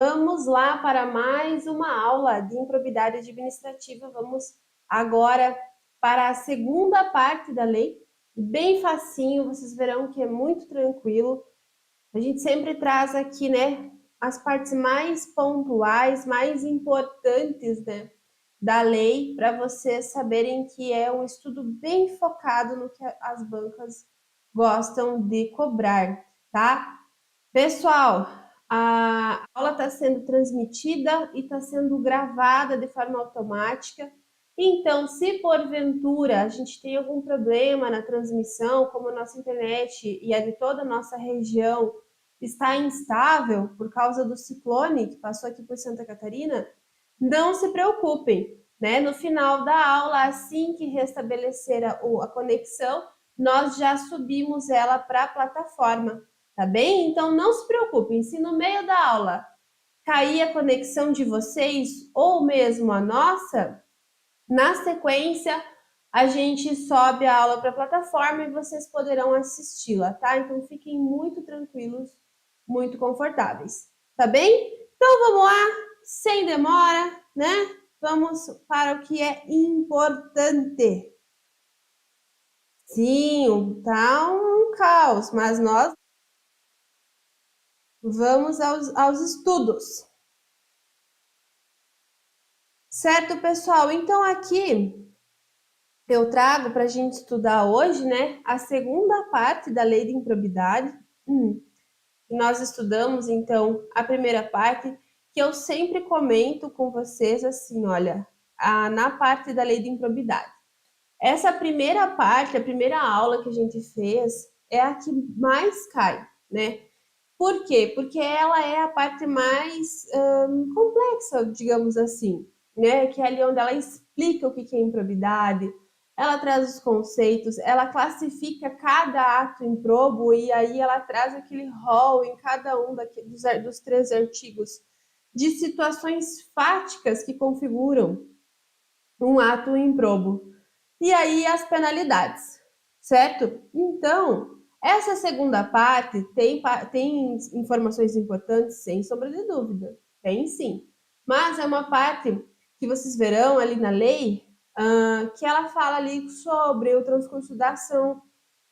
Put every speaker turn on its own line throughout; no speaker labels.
Vamos lá para mais uma aula de improbidade administrativa. Vamos agora para a segunda parte da lei. Bem facinho, vocês verão que é muito tranquilo. A gente sempre traz aqui, né, as partes mais pontuais, mais importantes, né, da lei, para vocês saberem que é um estudo bem focado no que as bancas gostam de cobrar, tá? Pessoal, a aula está sendo transmitida e está sendo gravada de forma automática. Então, se porventura a gente tem algum problema na transmissão, como a nossa internet e a de toda a nossa região está instável por causa do ciclone que passou aqui por Santa Catarina, não se preocupem, né? No final da aula, assim que restabelecer a conexão, nós já subimos ela para a plataforma, tá bem? Então não se preocupem, se no meio da aula cair a conexão de vocês ou mesmo a nossa, na sequência a gente sobe a aula para a plataforma e vocês poderão assisti-la, tá? Então fiquem muito tranquilos, muito confortáveis, tá bem? Então vamos lá, sem demora, né? Vamos para o que é importante. Sim, tá um caos, mas nós vamos aos estudos. Certo, pessoal? Então aqui eu trago para a gente estudar hoje, né, a segunda parte da lei de improbidade. Nós estudamos, então, a primeira parte, que eu sempre comento com vocês assim, olha, na parte da lei de improbidade. Essa primeira parte, a primeira aula que a gente fez, é a que mais cai, né? Por quê? Porque ela é a parte mais complexa, digamos assim, né? Que é ali onde ela explica o que é improbidade, ela traz os conceitos, ela classifica cada ato improbo e aí ela traz aquele rol em cada um dos três artigos de situações fáticas que configuram um ato improbo. E aí as penalidades, certo? Então, essa segunda parte tem informações importantes, sem sombra de dúvida. Tem sim. Mas é uma parte que vocês verão ali na lei, que ela fala ali sobre o transcurso da ação,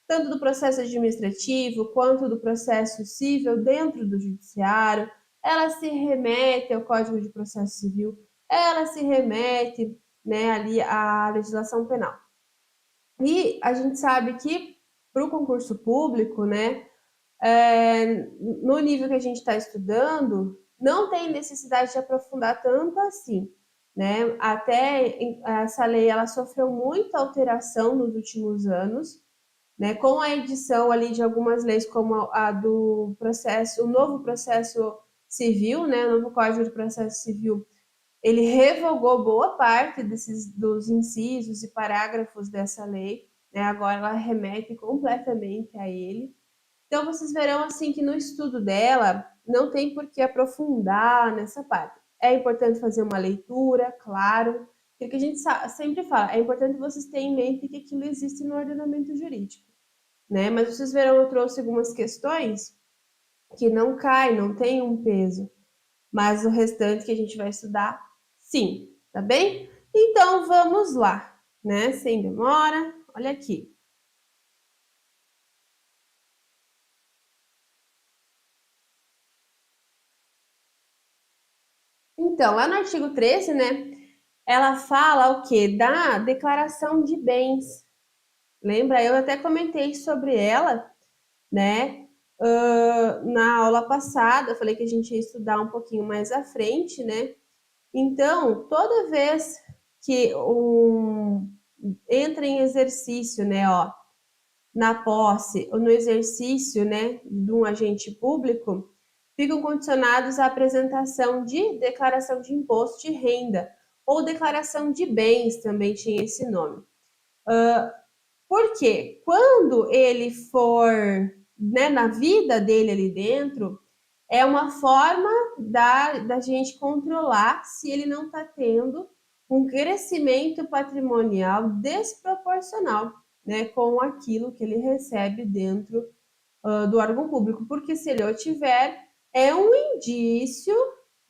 tanto do processo administrativo quanto do processo civil dentro do judiciário. Ela se remete ao Código de Processo Civil, ela se remete, né, ali à legislação penal. E a gente sabe que para o concurso público, né, no nível que a gente está estudando, não tem necessidade de aprofundar tanto assim, né? Até essa lei ela sofreu muita alteração nos últimos anos, né? Com a edição ali de algumas leis, como a do processo, o novo processo civil, né? O novo Código de Processo Civil, ele revogou boa parte dos incisos e parágrafos dessa lei, né? Agora ela remete completamente a ele. Então vocês verão assim que no estudo dela não tem por que aprofundar nessa parte. É importante fazer uma leitura, claro, porque a gente sempre fala, é importante vocês terem em mente que aquilo existe no ordenamento jurídico, né? Mas vocês verão, eu trouxe algumas questões que não caem, não tem um peso, mas o restante que a gente vai estudar, sim, tá bem? Então vamos lá, né? Sem demora, olha aqui. Então, lá no artigo 13, né, ela fala o quê? Da declaração de bens. Lembra? Eu até comentei sobre ela, né, na aula passada, eu falei que a gente ia estudar um pouquinho mais à frente, né? Então, toda vez que entra em exercício, né, ó, na posse ou no exercício, né, de um agente público, ficam condicionados à apresentação de declaração de imposto de renda ou declaração de bens, também tinha esse nome. Por quê? Quando ele for, né, na vida dele ali dentro, é uma forma da gente controlar se ele não está tendo um crescimento patrimonial desproporcional, né, com aquilo que ele recebe dentro do órgão público, porque se ele o tiver, é um indício,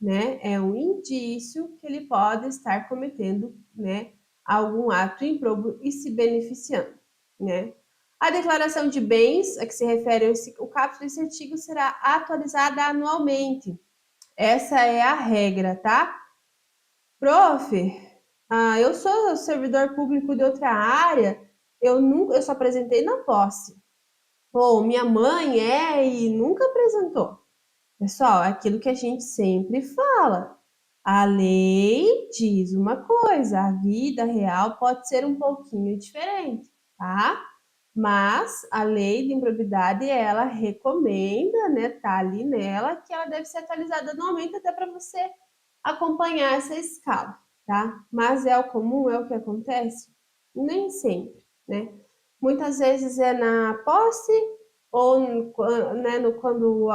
né? É um indício que ele pode estar cometendo, né, algum ato improbo e se beneficiando, né? A declaração de bens a que se refere o caput desse artigo será atualizada anualmente. Essa é a regra, tá? Prof, eu sou servidor público de outra área, eu só apresentei na posse. Ou minha mãe é e nunca apresentou. Pessoal, é aquilo que a gente sempre fala. A lei diz uma coisa, a vida real pode ser um pouquinho diferente, tá? Mas a lei de improbidade, ela recomenda, né, tá ali nela, que ela deve ser atualizada anualmente até para você acompanhar essa escala, tá? Mas é o comum, é o que acontece? Nem sempre, né? Muitas vezes é na posse ou né, quando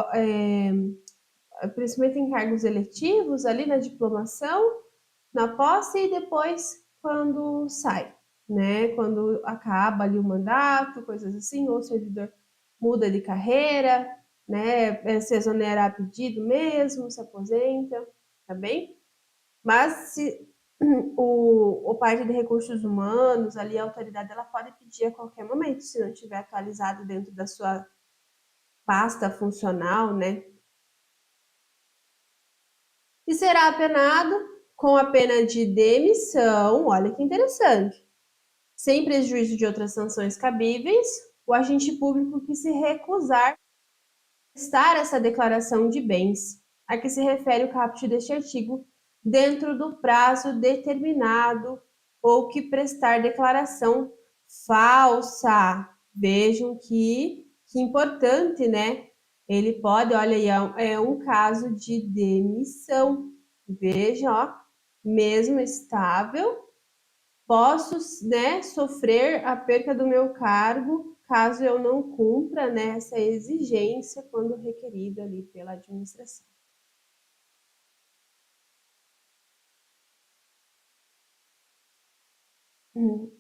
principalmente em cargos eletivos, ali na diplomação, na posse e depois quando sai, né? Quando acaba ali o mandato, coisas assim, ou o servidor muda de carreira, né? Se exonera a pedido mesmo, se aposenta, tá bem? Mas se o parte de recursos humanos, ali a autoridade, ela pode pedir a qualquer momento, se não tiver atualizado dentro da sua pasta funcional, né? E será apenado com a pena de demissão, olha que interessante, sem prejuízo de outras sanções cabíveis, o agente público que se recusar a prestar essa declaração de bens, a que se refere o caput deste artigo, dentro do prazo determinado ou que prestar declaração falsa. Vejam que importante, né? Ele pode, olha aí, é um caso de demissão. Veja, ó, mesmo estável, posso, né, sofrer a perca do meu cargo caso eu não cumpra, né, essa exigência quando requerida ali pela administração.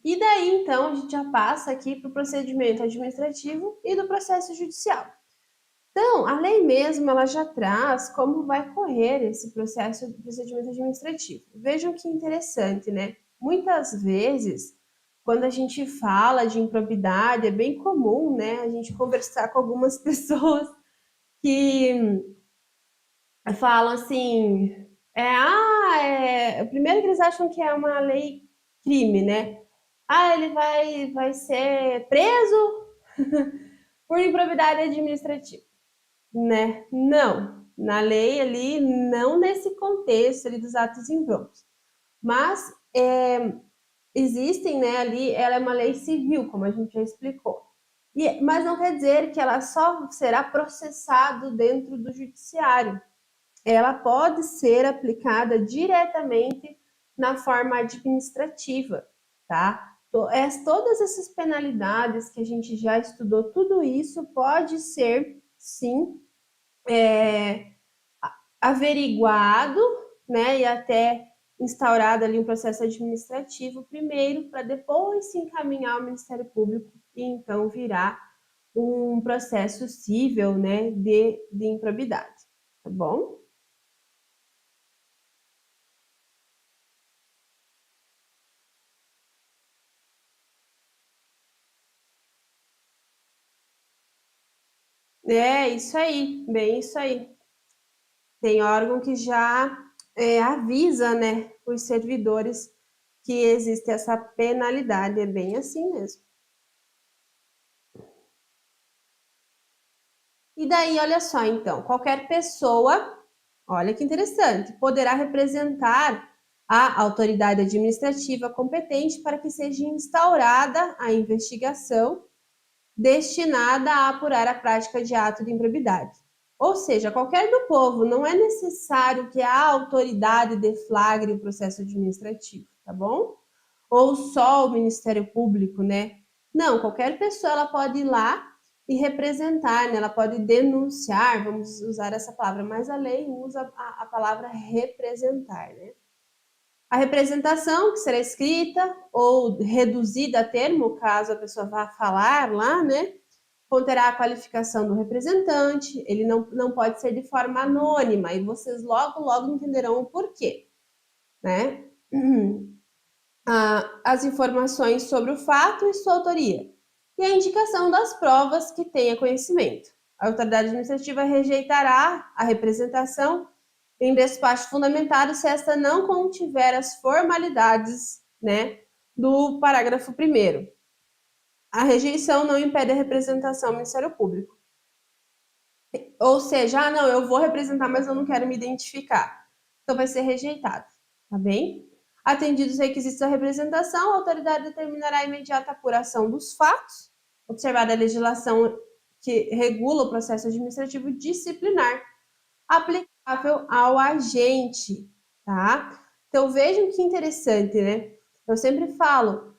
E daí, então, a gente já passa aqui para o procedimento administrativo e do processo judicial. Então, a lei mesmo, ela já traz como vai correr esse processo do procedimento administrativo. Vejam que interessante, né? Muitas vezes, quando a gente fala de improbidade, é bem comum, né, a gente conversar com algumas pessoas que falam assim, primeiro que eles acham que é uma lei crime, né? Ele vai ser preso por improbidade administrativa, né? Não, na lei ali, não nesse contexto ali dos atos improbos, mas existem, né, ali, ela é uma lei civil, como a gente já explicou. Mas não quer dizer que ela só será processado dentro do judiciário. Ela pode ser aplicada diretamente na forma administrativa, tá? Todas essas penalidades que a gente já estudou, tudo isso pode ser, sim, averiguado, né, e até instaurado ali um processo administrativo primeiro, para depois se encaminhar ao Ministério Público e então virar um processo cível, né, de improbidade, tá bom? É isso aí, bem isso aí. Tem órgão que já avisa, né, os servidores que existe essa penalidade, é bem assim mesmo. E daí, olha só, então, qualquer pessoa, olha que interessante, poderá representar a autoridade administrativa competente para que seja instaurada a investigação destinada a apurar a prática de ato de improbidade. Ou seja, qualquer do povo, não é necessário que a autoridade deflagre o processo administrativo, tá bom? Ou só o Ministério Público, né? Não, qualquer pessoa ela pode ir lá e representar, né? Ela pode denunciar, vamos usar essa palavra, mas a lei usa a palavra representar, né? A representação, que será escrita ou reduzida a termo, caso a pessoa vá falar lá, né? conterá a qualificação do representante, ele não pode ser de forma anônima, e vocês logo entenderão o porquê, né? As informações sobre o fato e sua autoria, e a indicação das provas que tenha conhecimento. A autoridade administrativa rejeitará a representação em despacho fundamentado se esta não contiver as formalidades, né, do parágrafo 1º. A rejeição não impede a representação ao Ministério Público. Ou seja, não, eu vou representar, mas eu não quero me identificar. Então vai ser rejeitado, tá bem? Atendidos os requisitos da representação, a autoridade determinará a imediata apuração dos fatos, observada a legislação que regula o processo administrativo disciplinar aplicável ao agente, tá? Então vejam que interessante, né? Eu sempre falo,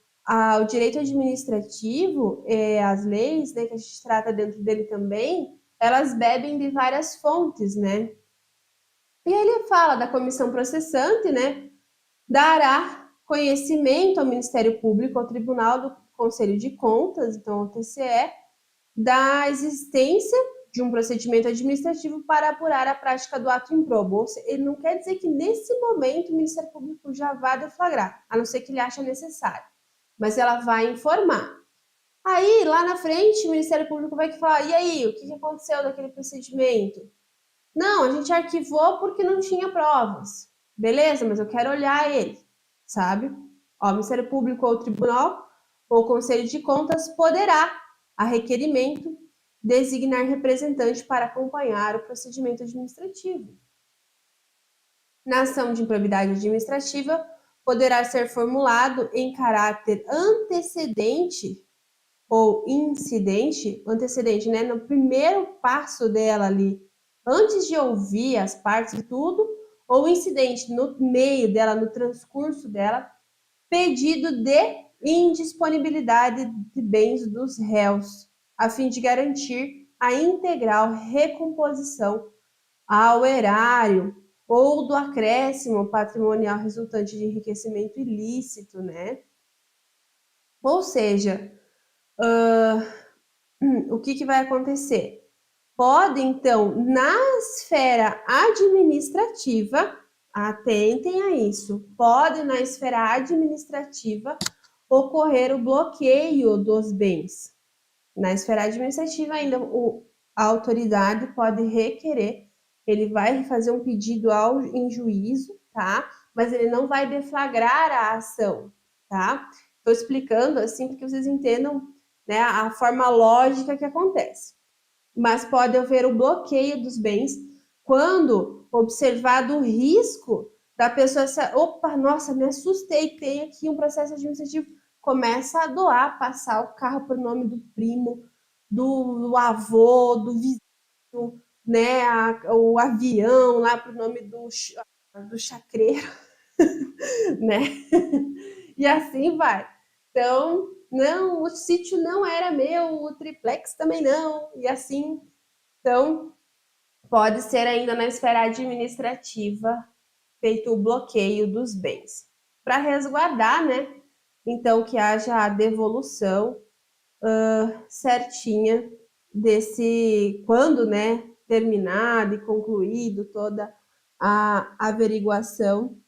o direito administrativo, as leis, né, que a gente trata dentro dele também, elas bebem de várias fontes, né? E ele fala da comissão processante, né? Dará conhecimento ao Ministério Público, ao Tribunal do Conselho de Contas, então ao TCE, da existência de um procedimento administrativo para apurar a prática do ato improbo. Ele não quer dizer que nesse momento o Ministério Público já vá deflagrar, a não ser que ele ache necessário, mas ela vai informar. Aí, lá na frente, o Ministério Público vai falar, e aí, o que aconteceu daquele procedimento? Não, a gente arquivou porque não tinha provas. Beleza, mas eu quero olhar ele, sabe? Ó, o Ministério Público ou o Tribunal ou o Conselho de Contas poderá, a requerimento, designar representante para acompanhar o procedimento administrativo. Na ação de improbidade administrativa, poderá ser formulado em caráter antecedente ou incidente, antecedente, né, no primeiro passo dela ali, antes de ouvir as partes e tudo, ou incidente no meio dela, no transcurso dela, pedido de indisponibilidade de bens dos réus, a fim de garantir a integral recomposição ao erário ou do acréscimo patrimonial resultante de enriquecimento ilícito, né? Ou seja, o que vai acontecer? Pode, então, na esfera administrativa, atentem a isso, pode na esfera administrativa ocorrer o bloqueio dos bens. Na esfera administrativa, ainda a autoridade pode requerer, ele vai fazer um pedido em juízo, tá? Mas ele não vai deflagrar a ação, tá? Estou explicando assim para que vocês entendam, né, a forma lógica que acontece. Mas pode haver o bloqueio dos bens quando observado o risco da pessoa, opa, nossa, me assustei, tem aqui um processo administrativo, começa a doar, passar o carro para o nome do primo, do avô, do vizinho, né, o avião lá para o nome do chacreiro, né? E assim vai. Então, não, o sítio não era meu, o triplex também não, e assim. Então, pode ser ainda na esfera administrativa feito o bloqueio dos bens. Para resguardar, né? Então, que haja a devolução certinha desse, quando, né, terminado e concluído toda a averiguação,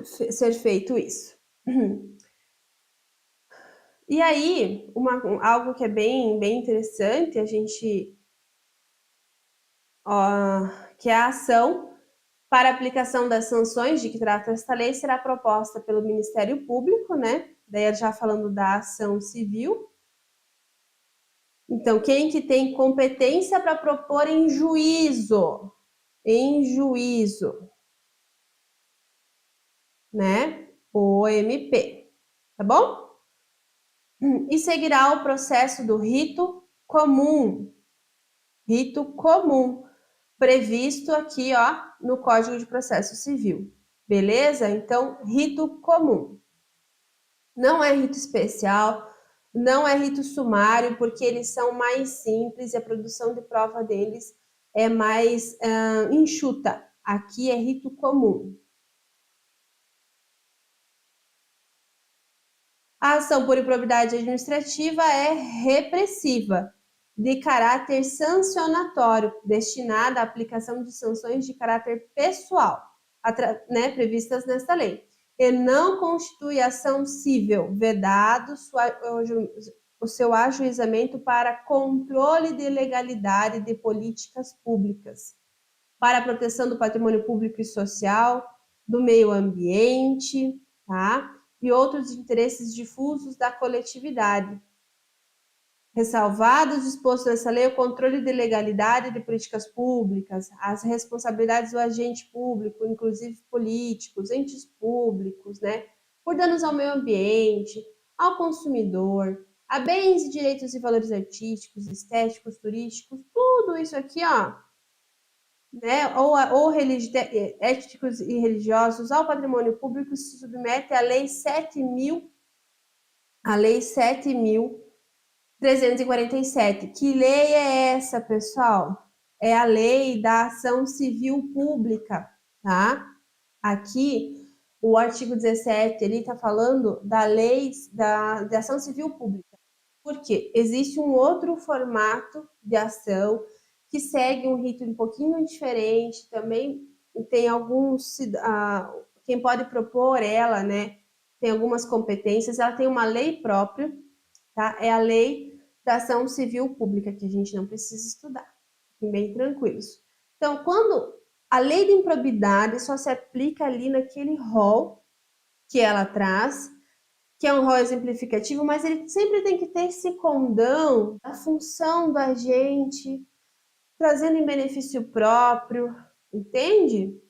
ser feito isso. E aí, algo que é bem interessante, a gente, que é a ação para aplicação das sanções de que trata esta lei será proposta pelo Ministério Público, né? Daí já falando da ação civil. Então, quem que tem competência para propor em juízo? Em juízo, né? O MP, tá bom? E seguirá o processo do rito comum, previsto aqui, ó, no Código de Processo Civil, beleza? Então, rito comum. Não é rito especial, não é rito sumário, porque eles são mais simples e a produção de prova deles é mais enxuta. Aqui é rito comum. A ação por improbidade administrativa é repressiva de caráter sancionatório, destinada à aplicação de sanções de caráter pessoal, né, previstas nesta lei, e não constitui ação civil, vedado o seu ajuizamento para controle de legalidade de políticas públicas, para a proteção do patrimônio público e social, do meio ambiente, tá? E outros interesses difusos da coletividade. Ressalvado o disposto nessa lei o controle de legalidade de políticas públicas, as responsabilidades do agente público, inclusive políticos, entes públicos, né, por danos ao meio ambiente, ao consumidor, a bens e direitos e valores artísticos, estéticos, turísticos, tudo isso aqui, ó, né, ou éticos e religiosos, ao patrimônio público se submete à Lei 7.000, a Lei 7.347. Que lei é essa, pessoal? É a Lei da Ação Civil Pública, tá? Aqui, o artigo 17, ele está falando da lei da ação civil pública. Por quê? Existe um outro formato de ação que segue um rito um pouquinho diferente, também tem alguns, quem pode propor ela, né, tem algumas competências, ela tem uma lei própria, tá? É a lei da ação civil pública, que a gente não precisa estudar, fiquem bem tranquilos. Então, quando a lei de improbidade só se aplica ali naquele rol que ela traz, que é um rol exemplificativo, mas ele sempre tem que ter esse condão da função do agente, trazendo em benefício próprio, entende?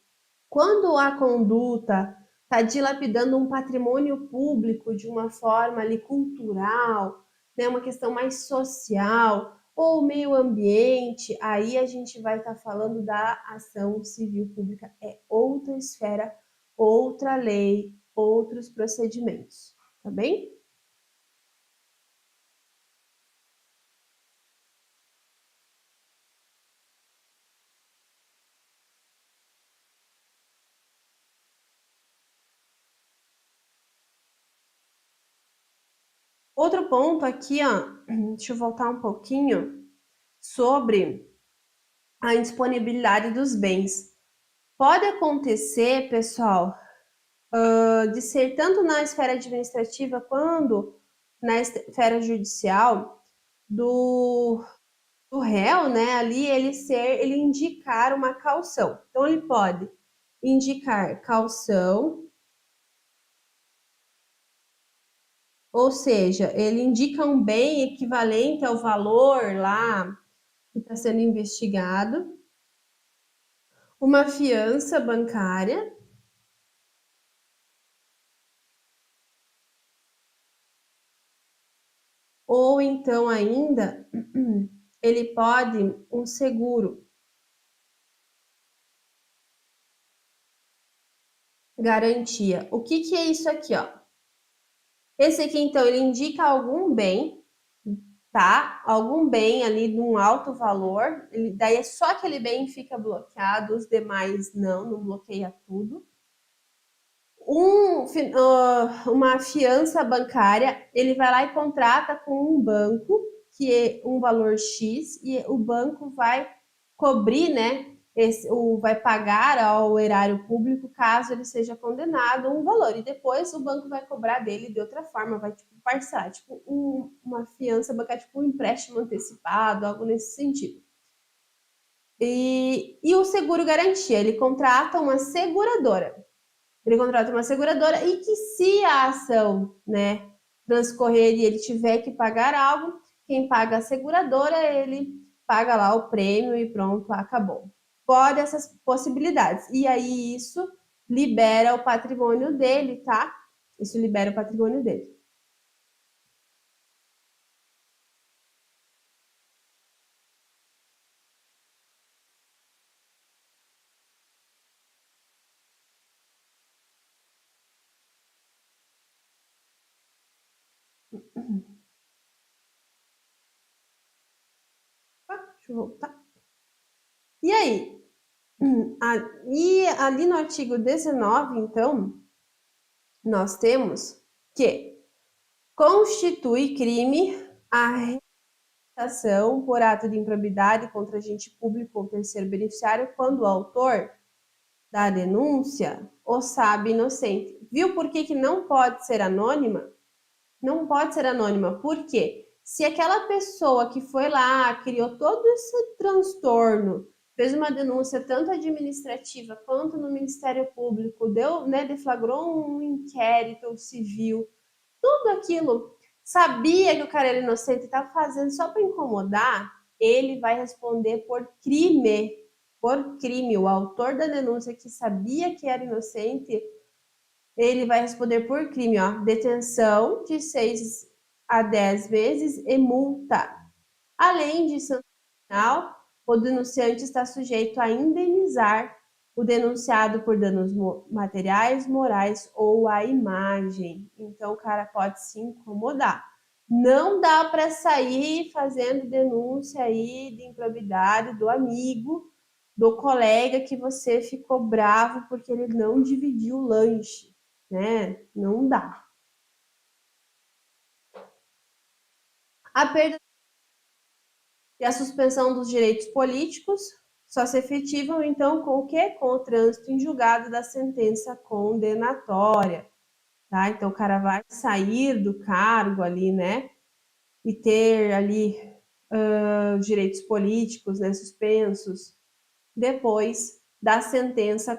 Quando a conduta está dilapidando um patrimônio público de uma forma ali cultural, né, uma questão mais social, ou meio ambiente, aí a gente vai estar falando da ação civil pública. É outra esfera, outra lei, outros procedimentos, tá bem? Outro ponto aqui, ó, deixa eu voltar um pouquinho sobre a indisponibilidade dos bens. Pode acontecer, pessoal, de ser tanto na esfera administrativa quanto na esfera judicial do, do réu, né? Ali ele indicar uma caução. Então ele pode indicar caução, ou seja, ele indica um bem equivalente ao valor lá que está sendo investigado, uma fiança bancária, ou então ainda ele pode um seguro, garantia. O que que é isso aqui, ó? Esse aqui, então, ele indica algum bem, tá? Algum bem ali de um alto valor, daí é só aquele bem fica bloqueado, os demais não bloqueia tudo. Uma fiança bancária, ele vai lá e contrata com um banco, que é um valor X, e o banco vai cobrir, né? Vai pagar ao erário público caso ele seja condenado um valor, e depois o banco vai cobrar dele de outra forma, vai tipo parcelar, tipo uma fiança bancária, tipo um empréstimo antecipado, algo nesse sentido. E o seguro garantia, ele contrata uma seguradora. Ele contrata uma seguradora e que se a ação, né, transcorrer e ele tiver que pagar algo, quem paga a seguradora, ele paga lá o prêmio e pronto, acabou. Pode essas possibilidades. E aí isso libera o patrimônio dele, tá? Isso libera o patrimônio dele. Deixa eu voltar. E aí? E ali no artigo 19, então, nós temos que constitui crime a ação por ato de improbidade contra agente público ou terceiro beneficiário quando o autor da denúncia o sabe inocente. Viu por que não pode ser anônima? Não pode ser anônima. Por quê? Se aquela pessoa que foi lá, criou todo esse transtorno, fez uma denúncia tanto administrativa quanto no Ministério Público, deflagrou um inquérito civil, tudo aquilo, sabia que o cara era inocente e estava fazendo só para incomodar, ele vai responder por crime. Por crime. O autor da denúncia que sabia que era inocente, ele vai responder por crime, ó, detenção de 6 a 10 meses e multa. Além de sanção penal, o denunciante está sujeito a indenizar o denunciado por danos materiais, morais ou à imagem. Então, o cara pode se incomodar. Não dá para sair fazendo denúncia aí de improbidade do amigo, do colega que você ficou bravo porque ele não dividiu o lanche, né? Não dá. A perda e a suspensão dos direitos políticos só se efetivam, então, com o quê? Com o trânsito em julgado da sentença condenatória, tá? Então, o cara vai sair do cargo ali, né? E ter ali direitos políticos, né, suspensos, depois da sentença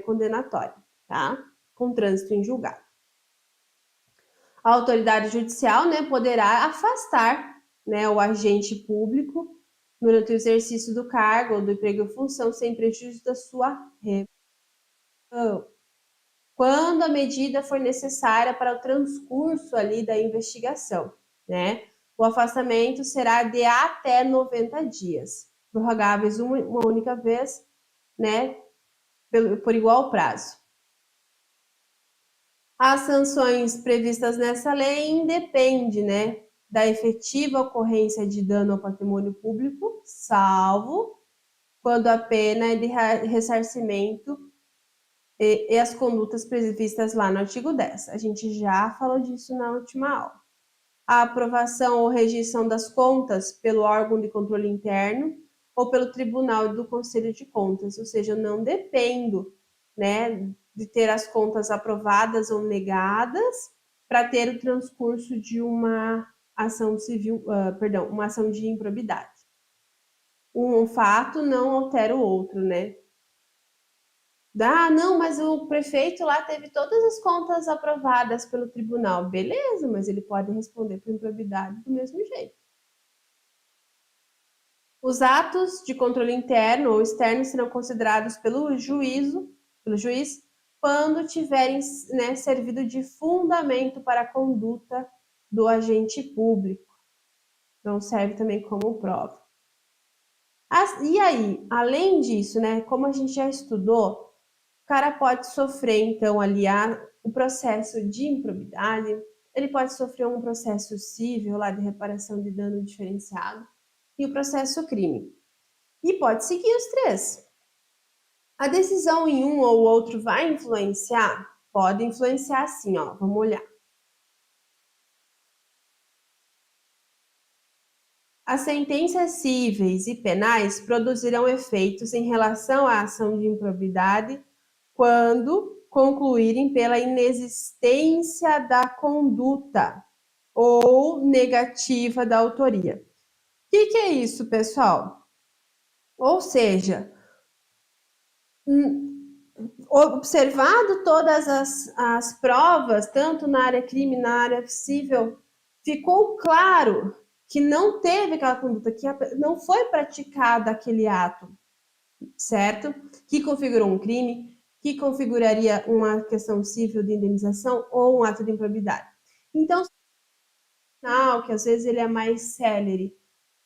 condenatória, tá? Com trânsito em julgado. A autoridade judicial, né, poderá afastar, né, o agente público durante o exercício do cargo ou do emprego ou função sem prejuízo da sua reputação, quando a medida for necessária para o transcurso ali da investigação, né? O afastamento será de até 90 dias, prorrogáveis uma única vez, né, por igual prazo. As sanções previstas nessa lei independem, né, da efetiva ocorrência de dano ao patrimônio público, salvo quando a pena é de ressarcimento e as condutas previstas lá no artigo 10. A gente já falou disso na última aula. A aprovação ou rejeição das contas pelo órgão de controle interno ou pelo Tribunal do Conselho de Contas, ou seja, eu não dependo, né, de ter as contas aprovadas ou negadas para ter o transcurso de uma ação civil, uma ação de improbidade. Um fato não altera o outro, né? Não, mas o prefeito lá teve todas as contas aprovadas pelo tribunal. Beleza, mas ele pode responder por improbidade do mesmo jeito. Os atos de controle interno ou externo serão considerados pelo juiz, quando tiverem, né, servido de fundamento para a conduta do agente público. Então, serve também como prova. E aí, além disso, né, como a gente já estudou, o cara pode sofrer, então, ali o processo de improbidade, ele pode sofrer um processo civil lá de reparação de dano diferenciado e o processo crime. E pode seguir os três. A decisão em um ou outro vai influenciar? Pode influenciar sim, ó. Vamos olhar. As sentenças cíveis e penais produzirão efeitos em relação à ação de improbidade quando concluírem pela inexistência da conduta ou negativa da autoria. O que é isso, pessoal? Ou seja, observado todas as provas, tanto na área crime, na área civil, ficou claro que não teve aquela conduta, que não foi praticado aquele ato, certo? Que configurou um crime, que configuraria uma questão civil de indenização ou um ato de improbidade. Então, que às vezes ele é mais célere,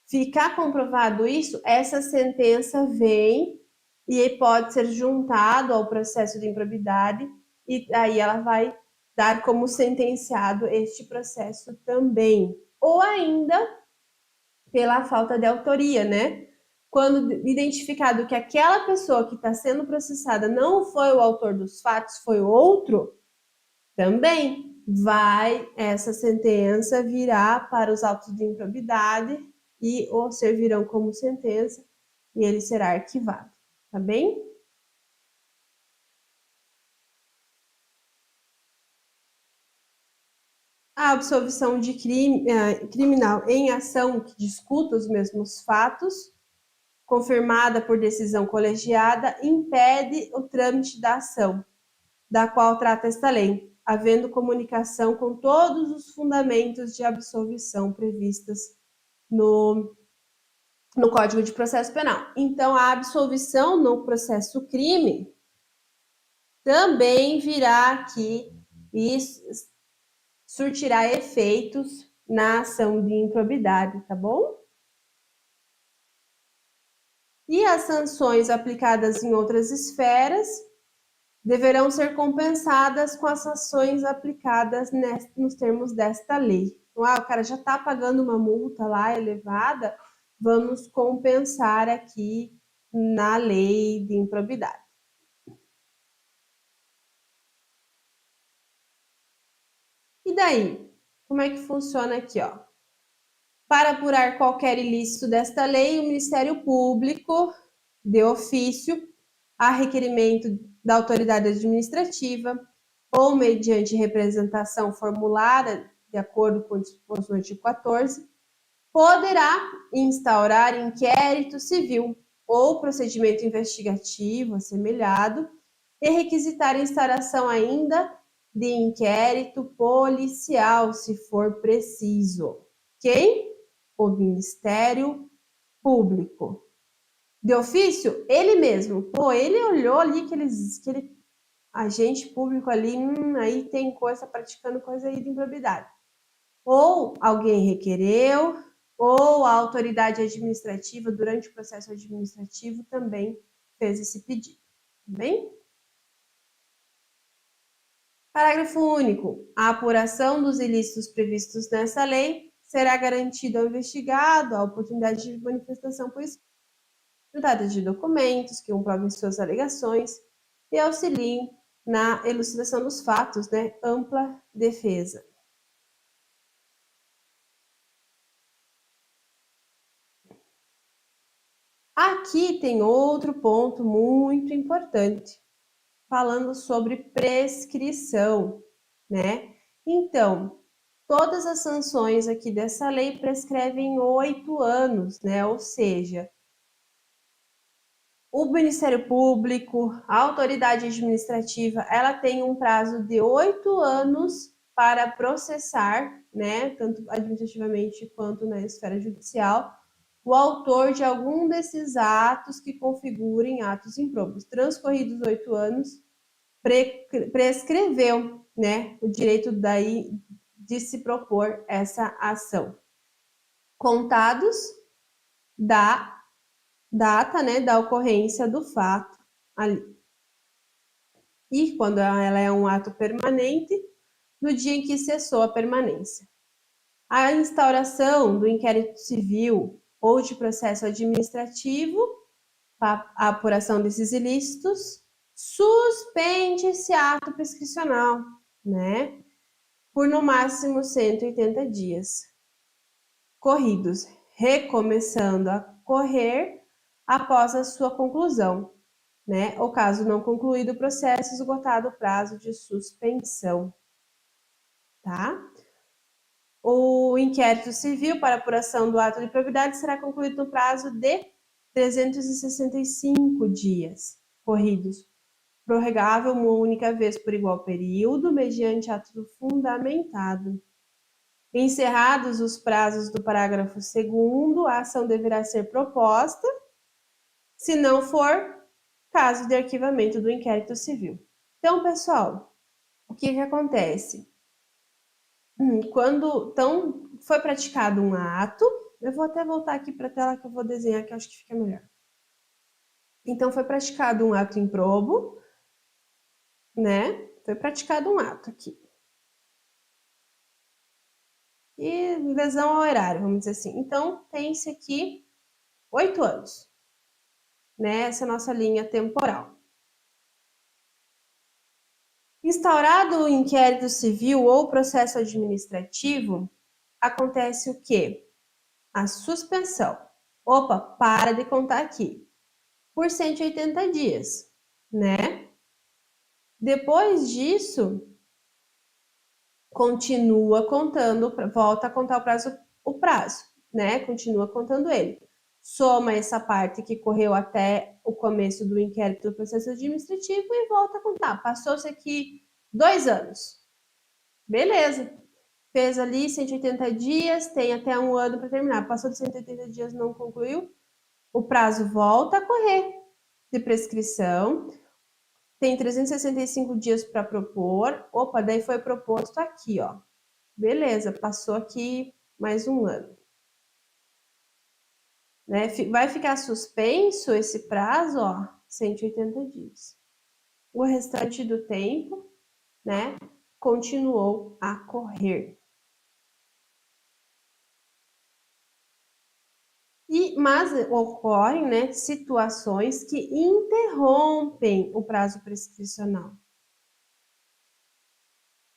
ficar comprovado isso, essa sentença vem e pode ser juntado ao processo de improbidade e aí ela vai dar como sentenciado este processo também. Ou ainda pela falta de autoria, né? Quando identificado que aquela pessoa que está sendo processada não foi o autor dos fatos, foi outro, também essa sentença virá para os autos de improbidade e ou servirão como sentença e ele será arquivado, tá bem? A absolvição de criminal em ação que discuta os mesmos fatos, confirmada por decisão colegiada, impede o trâmite da ação, da qual trata esta lei, havendo comunicação com todos os fundamentos de absolvição previstas no Código de Processo Penal. Então, a absolvição no processo crime também virá aqui e surtirá efeitos na ação de improbidade, tá bom? E as sanções aplicadas em outras esferas deverão ser compensadas com as sanções aplicadas nos termos desta lei. Então, o cara já está pagando uma multa lá elevada, vamos compensar aqui na lei de improbidade. E daí? Como é que funciona aqui, ó? Para apurar qualquer ilícito desta lei, o Ministério Público, de ofício, a requerimento da autoridade administrativa ou mediante representação formulada de acordo com o disposto no artigo 14, poderá instaurar inquérito civil ou procedimento investigativo assemelhado e requisitar a instauração ainda de inquérito policial, se for preciso. Quem? O Ministério Público. De ofício, ele mesmo. Pô, ele olhou ali aquele agente público ali, aí tem coisa, praticando coisa aí de improbidade. Ou alguém requereu, ou a autoridade administrativa, durante o processo administrativo, também fez esse pedido. Tá bem? Parágrafo único. A apuração dos ilícitos previstos nessa lei será garantida ao investigado a oportunidade de manifestação por escrito, juntada de documentos que comprovem suas alegações e auxiliem na elucidação dos fatos, né? Ampla defesa. Aqui tem outro ponto muito importante, falando sobre prescrição, né? Então, todas as sanções aqui dessa lei prescrevem 8 anos, né? Ou seja, o Ministério Público, a autoridade administrativa, ela tem um prazo de 8 anos para processar, né? Tanto administrativamente quanto na esfera judicial, o autor de algum desses atos que configurem atos improbos. Transcorridos 8 anos, prescreveu, né, o direito daí de se propor essa ação. Contados da data, né, da ocorrência do fato ali. E quando ela é um ato permanente, no dia em que cessou a permanência. A instauração do inquérito civil ou de processo administrativo, a apuração desses ilícitos, suspende esse ato prescricional, né? Por no máximo 180 dias corridos, recomeçando a correr após a sua conclusão, né? Ou caso não concluído o processo, esgotado o prazo de suspensão, tá? O inquérito civil para apuração do ato de improbidade será concluído no prazo de 365 dias corridos, prorrogável uma única vez por igual período, mediante ato fundamentado. Encerrados os prazos do parágrafo 2º, a ação deverá ser proposta, se não for caso de arquivamento do inquérito civil. Então, pessoal, o que acontece? Quando foi praticado um ato, eu vou até voltar aqui para a tela que eu vou desenhar, que eu acho que fica melhor. Então, foi praticado um ato improbo, né? Foi praticado um ato aqui. E lesão ao erário, vamos dizer assim. Então, tem-se aqui 8 anos, né? Essa é a nossa linha temporal. Instaurado o inquérito civil ou processo administrativo, acontece o quê? A suspensão. Opa, para de contar aqui. Por 180 dias, né? Depois disso, continua contando, volta a contar o prazo, né? Continua contando ele. Soma essa parte que correu até o começo do inquérito do processo administrativo e volta a contar. Passou-se aqui 2 anos. Beleza. Fez ali 180 dias, tem até 1 ano para terminar. Passou de 180 dias, não concluiu, o prazo volta a correr de prescrição. Tem 365 dias para propor. Opa, daí foi proposto aqui, ó. Beleza, passou aqui mais 1 ano. Né? Vai ficar suspenso esse prazo, ó, 180 dias. O restante do tempo, né, continuou a correr. Mas ocorrem, né, situações que interrompem o prazo prescricional.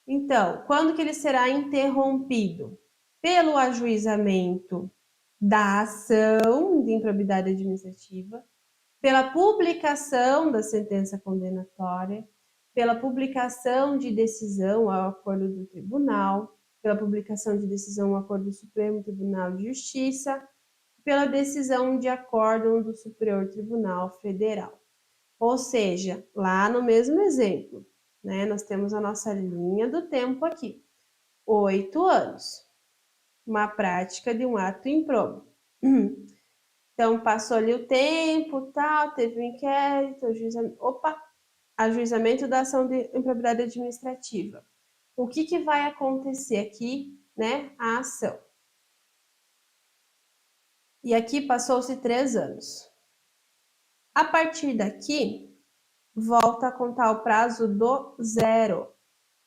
Então, quando que ele será interrompido? Pelo ajuizamento da ação de improbidade administrativa, pela publicação da sentença condenatória, pela publicação de decisão ao acordo do tribunal, pela publicação de decisão ao acordo do Supremo Tribunal de Justiça, pela decisão de acórdão do Superior Tribunal Federal. Ou seja, lá no mesmo exemplo, né, nós temos a nossa linha do tempo aqui, 8 anos, uma prática de um ato impróprio. Então, passou ali o tempo, tal, teve um inquérito, ajuizamento da ação de improbidade administrativa. O que vai acontecer aqui, né? A ação. E aqui passou-se 3 anos. A partir daqui, volta a contar o prazo do zero.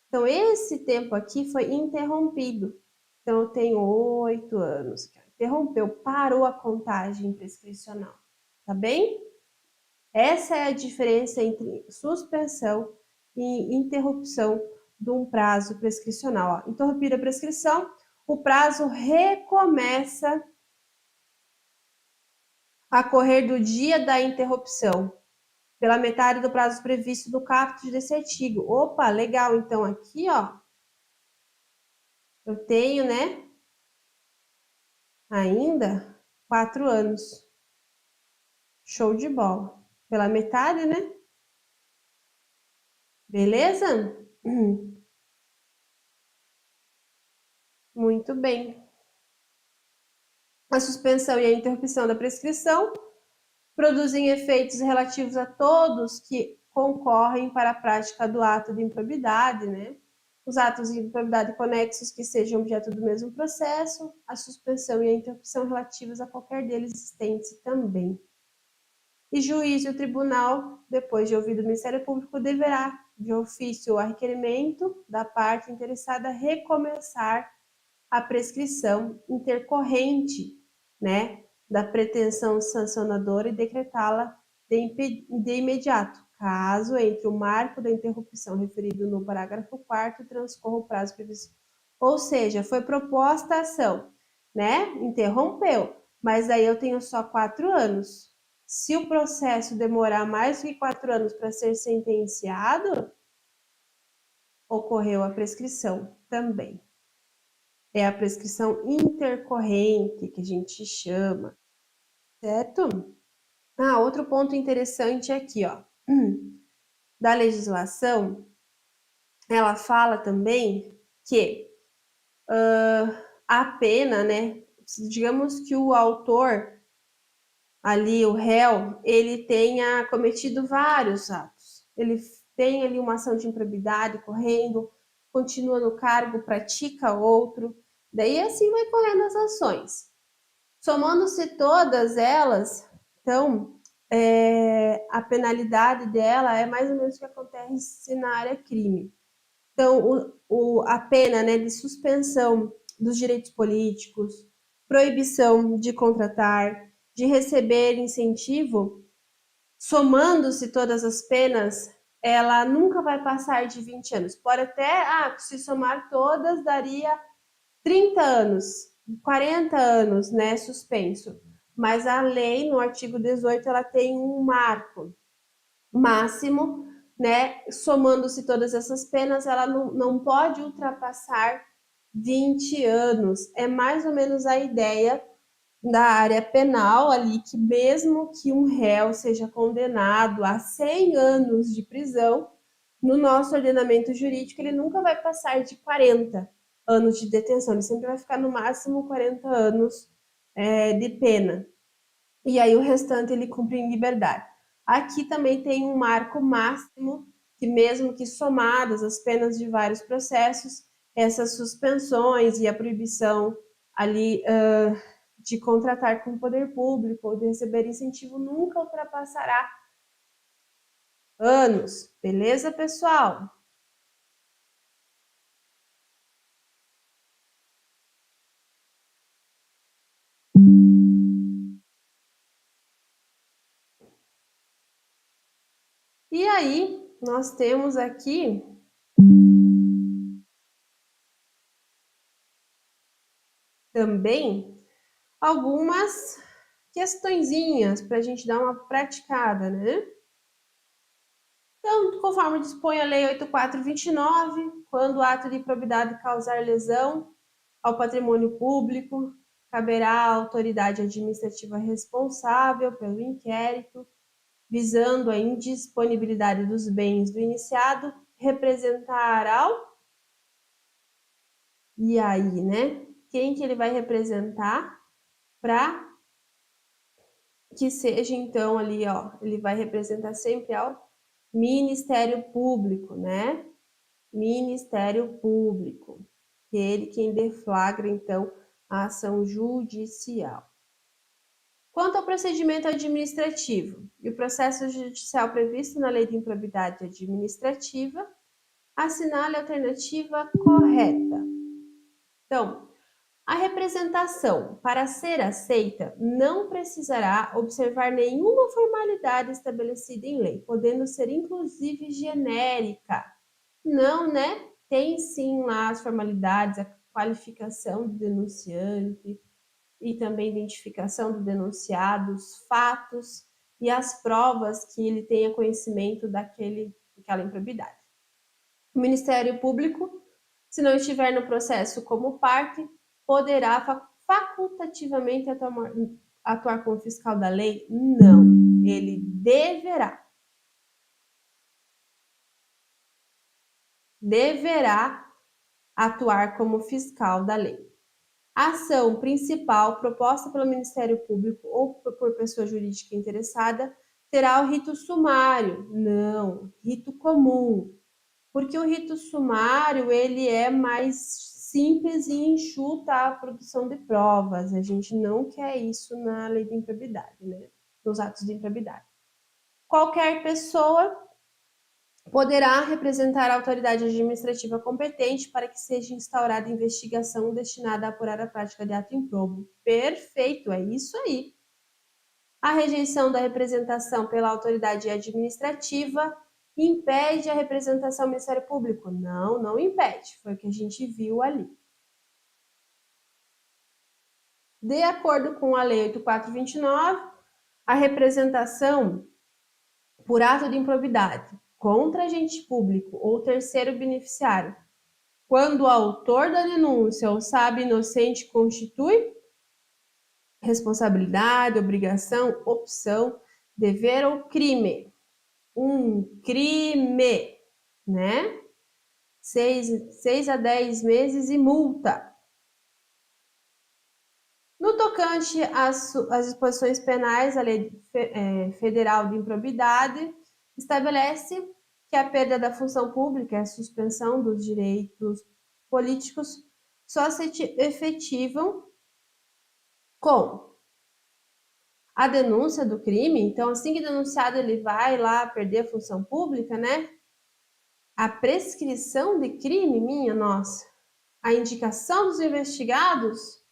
Então, esse tempo aqui foi interrompido. Então, eu tenho 8 anos. Interrompeu, parou a contagem prescricional. Tá bem? Essa é a diferença entre suspensão e interrupção de um prazo prescricional. Ó, interrompida a prescrição, o prazo recomeça a correr do dia da interrupção, pela metade do prazo previsto no caput desse artigo. Opa, legal. Então, aqui, ó, eu tenho, né, ainda 4 anos. Show de bola. Pela metade, né? Beleza? Muito bem. A suspensão e a interrupção da prescrição produzem efeitos relativos a todos que concorrem para a prática do ato de improbidade, né? Os atos de improbidade conexos que sejam objeto do mesmo processo, a suspensão e a interrupção relativas a qualquer deles existentes também. E juiz e o tribunal, depois de ouvido o Ministério Público, deverá, de ofício ou a requerimento da parte interessada, recomeçar a prescrição intercorrente, né, da pretensão sancionadora e decretá-la de imediato, caso entre o marco da interrupção referido no parágrafo 4º transcorra o prazo previsto. Ou seja, foi proposta a ação, né, interrompeu, mas aí eu tenho só 4 anos. Se o processo demorar mais do que 4 anos para ser sentenciado, ocorreu a prescrição também. É a prescrição intercorrente que a gente chama, certo? Outro ponto interessante aqui, ó, da legislação, ela fala também que a pena, né, digamos que o autor ali, o réu, ele tenha cometido vários atos, ele tem ali uma ação de improbidade correndo, continua no cargo, pratica outro, daí assim vai correndo as ações. Somando-se todas elas, então, a penalidade dela é mais ou menos o que acontece na área crime. Então, a pena, né, de suspensão dos direitos políticos, proibição de contratar, de receber incentivo, somando-se todas as penas, ela nunca vai passar de 20 anos. Pode até, se somar todas, daria 30 anos, 40 anos, né, suspenso. Mas a lei, no artigo 18, ela tem um marco máximo, né, somando-se todas essas penas, ela não pode ultrapassar 20 anos. É mais ou menos a ideia da área penal ali, que mesmo que um réu seja condenado a 100 anos de prisão, no nosso ordenamento jurídico ele nunca vai passar de 40 anos de detenção, ele sempre vai ficar no máximo 40 anos de pena. E aí o restante ele cumpre em liberdade. Aqui também tem um marco máximo, que mesmo que somadas as penas de vários processos, essas suspensões e a proibição ali de contratar com o poder público ou de receber incentivo nunca ultrapassará anos. Beleza, pessoal? E aí, nós temos aqui também algumas questõezinhas para a gente dar uma praticada, né? Então, conforme dispõe a Lei 8.429, quando o ato de improbidade causar lesão ao patrimônio público, caberá à autoridade administrativa responsável pelo inquérito, visando a indisponibilidade dos bens do iniciado, representar ao... E aí, né? Quem que ele vai representar para que seja, então, ali, ó, ele vai representar sempre ao Ministério Público, né? Ministério Público, ele quem deflagra, então, a ação judicial. Quanto ao procedimento administrativo e o processo judicial previsto na Lei de Improbidade Administrativa, assinale a alternativa correta. Então, a representação, para ser aceita, não precisará observar nenhuma formalidade estabelecida em lei, podendo ser inclusive genérica. Não, né? Tem sim lá as formalidades, a qualificação do denunciante e também identificação do denunciado, os fatos e as provas que ele tenha conhecimento daquela improbidade. O Ministério Público, se não estiver no processo como parte, poderá facultativamente atuar como fiscal da lei? Não, ele deverá. Deverá atuar como fiscal da lei. A ação principal proposta pelo Ministério Público ou por pessoa jurídica interessada terá o rito sumário, não, rito comum, porque o rito sumário ele é mais simples e enxuta a produção de provas. A gente não quer isso na lei de improbidade, né? Nos atos de improbidade. Qualquer pessoa poderá representar a autoridade administrativa competente para que seja instaurada investigação destinada a apurar a prática de ato improbo. Perfeito, é isso aí. A rejeição da representação pela autoridade administrativa impede a representação do Ministério Público? Não, não impede. Foi o que a gente viu ali. De acordo com a Lei 8.429, a representação por ato de improbidade contra agente público ou terceiro beneficiário, quando o autor da denúncia ou sabe inocente, constitui responsabilidade, obrigação, opção, dever ou crime. Um crime, né? 6 a 10 meses e multa. No tocante às disposições penais, a Lei Federal de Improbidade estabelece que a perda da função pública, a suspensão dos direitos políticos, só se efetivam com a denúncia do crime. Então, assim que denunciado, ele vai lá perder a função pública, né? A prescrição de crime, minha nossa, a indicação dos investigados,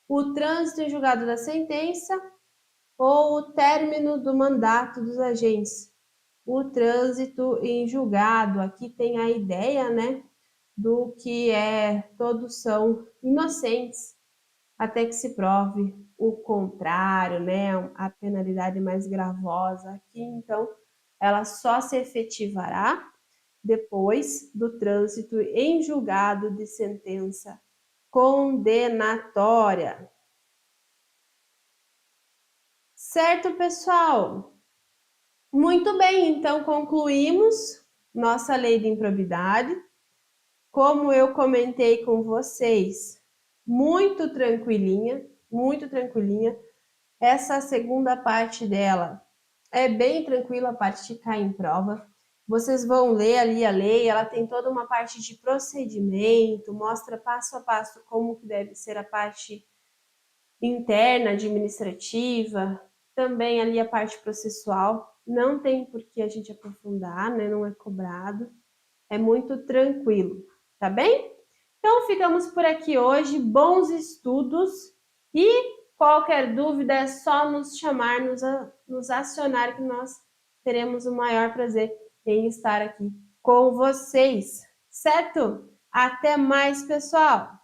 o trânsito em julgado da sentença ou o término do mandato dos agentes. o trânsito em julgado. Aqui tem a ideia, né, do que todos são inocentes até que se prove o contrário, né, a penalidade mais gravosa aqui, então, ela só se efetivará depois do trânsito em julgado de sentença condenatória. Certo, pessoal? Muito bem, então concluímos nossa lei de improbidade. Como eu comentei com vocês, muito tranquilinha, muito tranquilinha. Essa segunda parte dela é bem tranquila, a parte de cair em prova. Vocês vão ler ali a lei, ela tem toda uma parte de procedimento, mostra passo a passo como que deve ser a parte interna, administrativa, também ali a parte processual. Não tem por que a gente aprofundar, né? Não é cobrado. É muito tranquilo, tá bem? Então ficamos por aqui hoje. Bons estudos e qualquer dúvida é só nos chamar, nos acionar que nós teremos o maior prazer em estar aqui com vocês, certo? Até mais, pessoal!